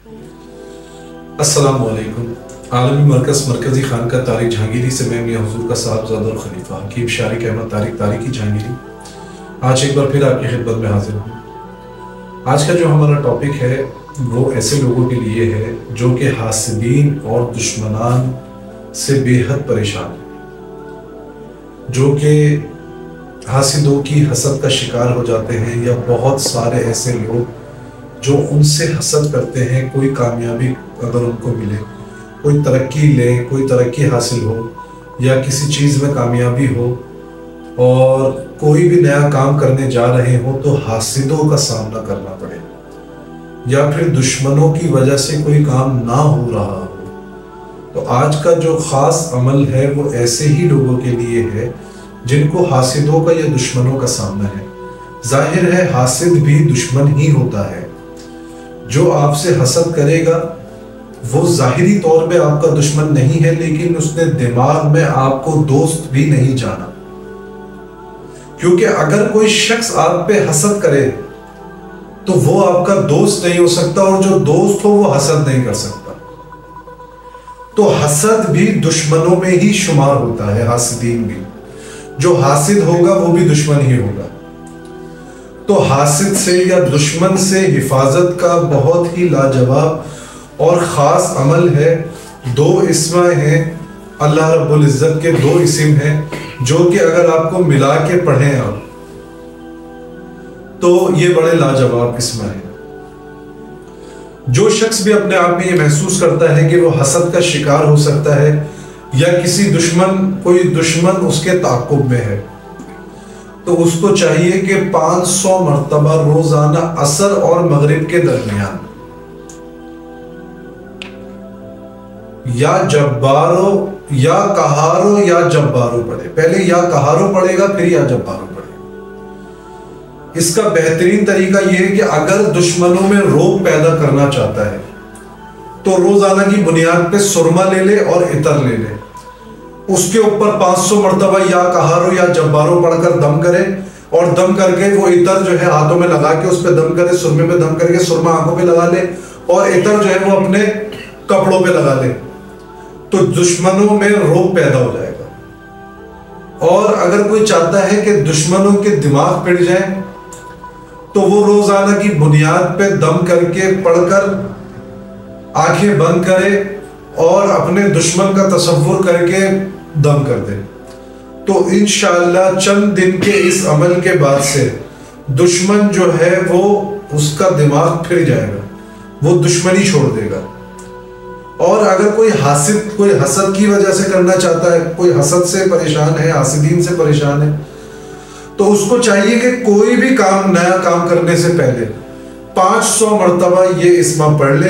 अस्सलाम वालेकुम। आलमी मरकज़ी खानका तारिक जहांगीरी से मैं मियां हुजूर का साहबजादा और खलीफा हकीम शारिक अहमद तारिकी जहांगीरी आज एक बार फिर आपकी खिदमत में हाजिर हूँ। आज का जो हमारा टॉपिक है वो ऐसे लोगों के लिए है जो कि हासिदीन और दुश्मनान से बेहद परेशान हैं, जो कि हासिदों की हसद का शिकार हो जाते हैं, या बहुत सारे ऐसे लोग जो उनसे हसद करते हैं। कोई कामयाबी अगर उनको मिले, कोई तरक्की ले, कोई तरक्की हासिल हो या किसी चीज़ में कामयाबी हो और कोई भी नया काम करने जा रहे हो तो हासिदों का सामना करना पड़े, या फिर दुश्मनों की वजह से कोई काम ना हो रहा हो। तो आज का जो ख़ास अमल है वो ऐसे ही लोगों के लिए है जिनको हासिदों का या दुश्मनों का सामना है। जाहिर है हासिद भी दुश्मन ही होता है। जो आपसे हसद करेगा वो ज़ाहिरी तौर पे आपका दुश्मन नहीं है, लेकिन उसने दिमाग में आपको दोस्त भी नहीं जाना। क्योंकि अगर कोई शख्स आप पे हसद करे तो वो आपका दोस्त नहीं हो सकता, और जो दोस्त हो वो हसद नहीं कर सकता। तो हसद भी दुश्मनों में ही शुमार होता है, हासिदीन भी। जो हासिद होगा वो भी दुश्मन ही होगा। तो हासिद से या दुश्मन से हिफाजत का बहुत ही लाजवाब और ख़ास अमल है। दो इस्में हैं, अल्लाह रब्बुल इज़्ज़त के दो इस्म हैं जो कि अगर आपको मिला के पढ़ें आप तो ये बड़े लाजवाब इस्म हैं। जो शख्स भी अपने आप में ये महसूस करता है कि वो हसद का शिकार हो सकता है या कोई दुश्मन उसके ताक़ुब में है, तो उसको चाहिए कि 500 मरतबा रोजाना असर और मगरिब के दरमियान या जब्बारो या कहारो या जब्बारो पढ़े। पहले या कहारो पढ़ेगा, फिर या जब्बारो पढ़ेगा। इसका बेहतरीन तरीका यह है कि अगर दुश्मनों में रोब पैदा करना चाहता है तो रोजाना की बुनियाद पे सुरमा ले ले और इतर ले ले, उसके ऊपर 500 मरतबा या कहारो या जब्बारो पढ़कर दम करे, और दम करके वो इतर जो है हाथों में लगा के उस पर दम करे, सुरमे पे दम करके सुरमा आंखों पे लगा ले और इतर जो है वो अपने कपड़ों पे लगा ले, तो दुश्मनों में रोब पैदा हो जाएगा। और अगर कोई चाहता है कि दुश्मनों के दिमाग पिट जाए तो वो रोजाना की बुनियाद पे दम करके पढ़कर आंखें बंद करे और अपने दुश्मन का तसव्वुर करके दम कर दे। तो इंशाअल्लाह चंद दिन के इस अमल के बाद से दुश्मन जो है वो उसका दिमाग फिर जाएगा, वो दुश्मनी छोड़ देगा। और अगर कोई हसद की वजह से करना चाहता है, कोई हसद से परेशान है, हासिदीन से परेशान है, तो उसको चाहिए कि कोई भी नया काम करने से पहले 500 मरतबा ये इस्मा पढ़ ले,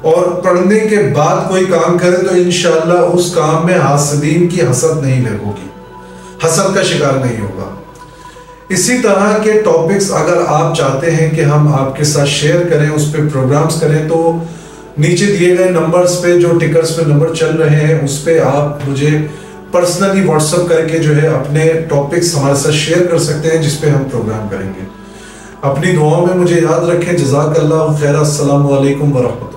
और पढ़ने के बाद कोई काम करे तो इंशाअल्लाह उस काम में हासिदीन की हसद नहीं लगेगी, हसद का शिकार नहीं होगा। इसी तरह के टॉपिक्स अगर आप चाहते हैं कि हम आपके साथ शेयर करें, उस पर प्रोग्राम्स करें, तो नीचे दिए गए नंबर्स पे, जो टिकर्स पे नंबर चल रहे हैं, उस पे आप मुझे पर्सनली व्हाट्सएप करके जो है अपने टॉपिक्स हमारे साथ शेयर कर सकते हैं, जिस पे हम प्रोग्राम करेंगे। अपनी दुआओं में मुझे याद रखें। जज़ाकल्लाहु खैर। अस्सलामु अलैकुम व रहमतुल्लाह।